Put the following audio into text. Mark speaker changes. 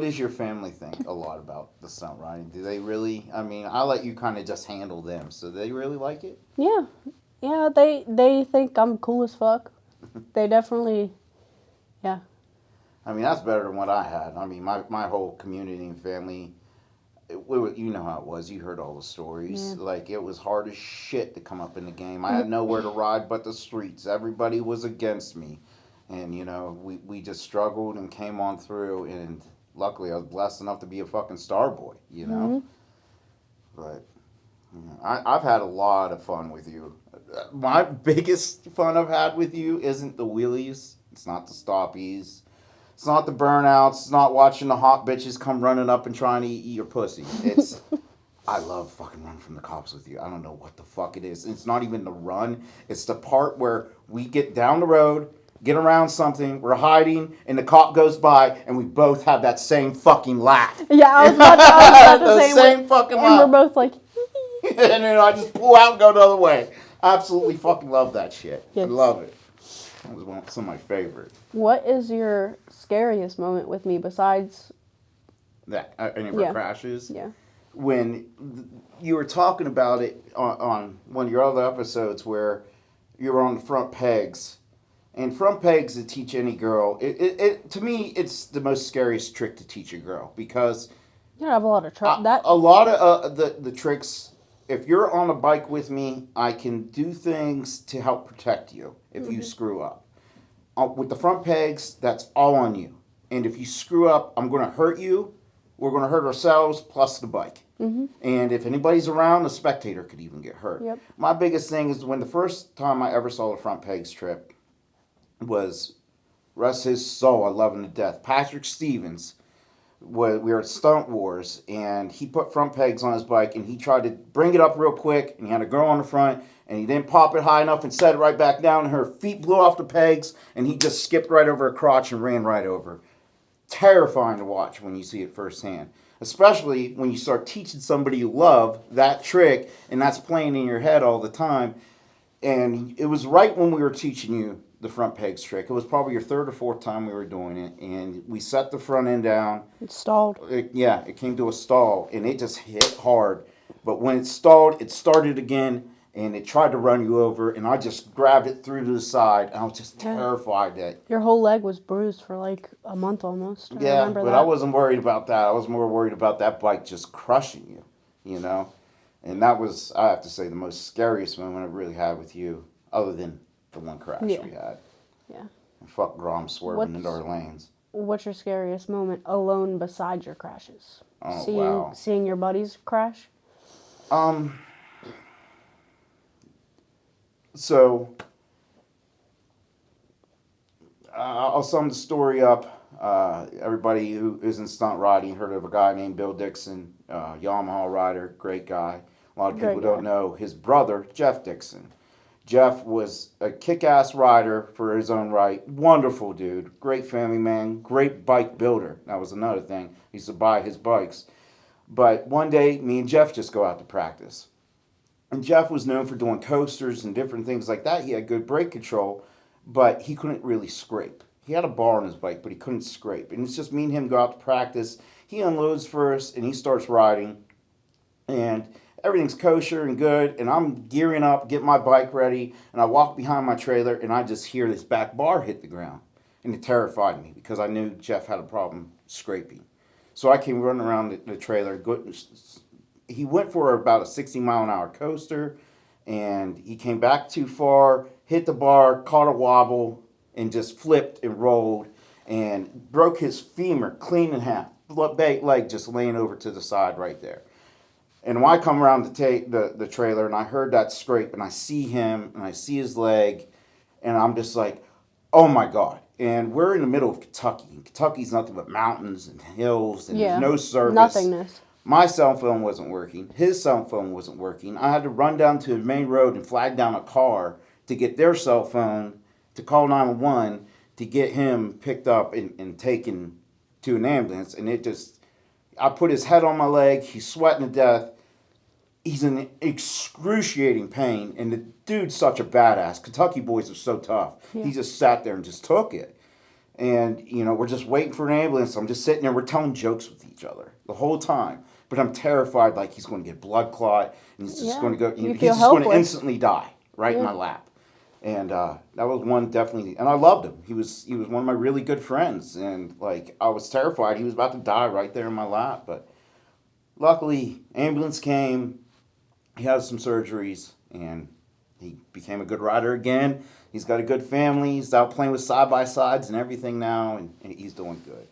Speaker 1: what does your family think a lot about the stunt riding? Do they really? I mean, I let you kind of just handle them, so they really like it.
Speaker 2: Yeah, yeah. They think I'm cool as fuck. They definitely, yeah.
Speaker 1: I mean, that's better than what I had. I mean, my whole community and family, you know how it was. You heard all the stories.
Speaker 2: Yeah.
Speaker 1: Like, it was hard as shit to come up in the game. I had nowhere to ride but the streets. Everybody was against me. And, you know, we just struggled and came on through. And luckily, I was blessed enough to be a fucking star boy, you know?
Speaker 2: Mm-hmm.
Speaker 1: But, you know, I've had a lot of fun with you. My biggest fun I've had with you isn't the wheelies. It's not the stoppies. It's not the burnouts. It's not watching the hot bitches come running up and trying to eat your pussy. It's I love fucking running from the cops with you. I don't know what the fuck it is. It's not even the run. It's the part where we get down the road, get around something, we're hiding, and the cop goes by, and we both have that same fucking laugh.
Speaker 2: Yeah, I was about to
Speaker 1: the
Speaker 2: say
Speaker 1: same fucking
Speaker 2: and
Speaker 1: laugh.
Speaker 2: we're both like,
Speaker 1: And then I just pull out and go the other way. Absolutely fucking love that shit.
Speaker 2: Yes.
Speaker 1: I love it. That was some of my favorite.
Speaker 2: what is your scariest moment with me besides?
Speaker 1: That any of our crashes.
Speaker 2: Yeah.
Speaker 1: When you were talking about it on one of your other episodes where you were on the front pegs, and front pegs to teach any girl, it to me it's the most scariest trick to teach a girl because
Speaker 2: You have a lot of trouble.
Speaker 1: a lot of the tricks. If you're on a bike with me, I can do things to help protect you if you screw up. With the front pegs, that's all on you. And if you screw up, I'm going to hurt you. We're going to hurt ourselves plus the bike.
Speaker 2: Mm-hmm.
Speaker 1: And if anybody's around, the spectator could even get hurt.
Speaker 2: Yep.
Speaker 1: My biggest thing is when the first time I ever saw the front pegs trip was, rest his soul, I love him to death, Patrick Stevens. We were at Stunt Wars, and he put front pegs on his bike, and he tried to bring it up real quick, and he had a girl on the front, and he didn't pop it high enough and set it right back down, and her feet blew off the pegs, and he just skipped right over her crotch and ran right over. Terrifying to watch when you see it firsthand, especially when you start teaching somebody you love that trick, and that's playing in your head all the time. And it was right when we were teaching you the front pegs trick. It was probably your third or fourth time we were doing it, and we set the front end down.
Speaker 2: It stalled.
Speaker 1: It came to a stall, and it just hit hard. But when it stalled, it started again, and it tried to run you over, and I just grabbed it through to the side, and I was just terrified that...
Speaker 2: Your whole leg was bruised for like a month almost.
Speaker 1: I remember that. I wasn't worried about that. I was more worried about that bike just crushing you, you know? And that was, I have to say, the most scariest moment I really had with you, other than the one crash we had.
Speaker 2: Yeah.
Speaker 1: And fuck Grom swerving into our lanes.
Speaker 2: What's your scariest moment alone besides your crashes?
Speaker 1: Oh, wow.
Speaker 2: Seeing your buddies crash?
Speaker 1: So, I'll sum the story up. Everybody who is in stunt riding heard of a guy named Bill Dixon, Yamaha rider, great guy. A lot of people don't know his brother, Jeff Dixon. Jeff was a kick-ass rider for his own right. Wonderful dude. Great family man. Great bike builder. That was another thing. He used to buy his bikes. But one day, me and Jeff just go out to practice. And Jeff was known for doing coasters and different things like that. He had good brake control, but he couldn't really scrape. He had a bar on his bike, but he couldn't scrape. And it's just me and him go out to practice. He unloads first, and he starts riding. And everything's kosher and good, and I'm gearing up, getting my bike ready, and I walk behind my trailer, and I just hear this back bar hit the ground. And it terrified me, because I knew Jeff had a problem scraping. So I came running around the trailer. He went for about a 60-mile-an-hour coaster, and he came back too far, hit the bar, caught a wobble, and just flipped and rolled, and broke his femur clean in half. Leg just laying over to the side right there. And when I come around the trailer, and I heard that scrape, and I see him, and I see his leg, and I'm just like, oh my God. And we're in the middle of Kentucky. And Kentucky's nothing but mountains and hills, and there's no service.
Speaker 2: Nothingness.
Speaker 1: My cell phone wasn't working. His cell phone wasn't working. I had to run down to the main road and flag down a car to get their cell phone, to call 911, to get him picked up and taken to an ambulance. And it just... I put his head on my leg. He's sweating to death. He's in excruciating pain. And the dude's such a badass. Kentucky boys are so tough. Yeah. He just sat there and just took it. And, you know, we're just waiting for an ambulance. I'm just sitting there. We're telling jokes with each other the whole time. But I'm terrified, like he's going to get blood clot. And he's just going to go, he's just going to instantly die right in my lap. And that was one definitely, and I loved him. He was one of my really good friends. And, like, I was terrified. He was about to die right there in my lap. But luckily, ambulance came. He had some surgeries. And he became a good rider again. He's got a good family. He's out playing with side-by-sides and everything now, and he's doing good.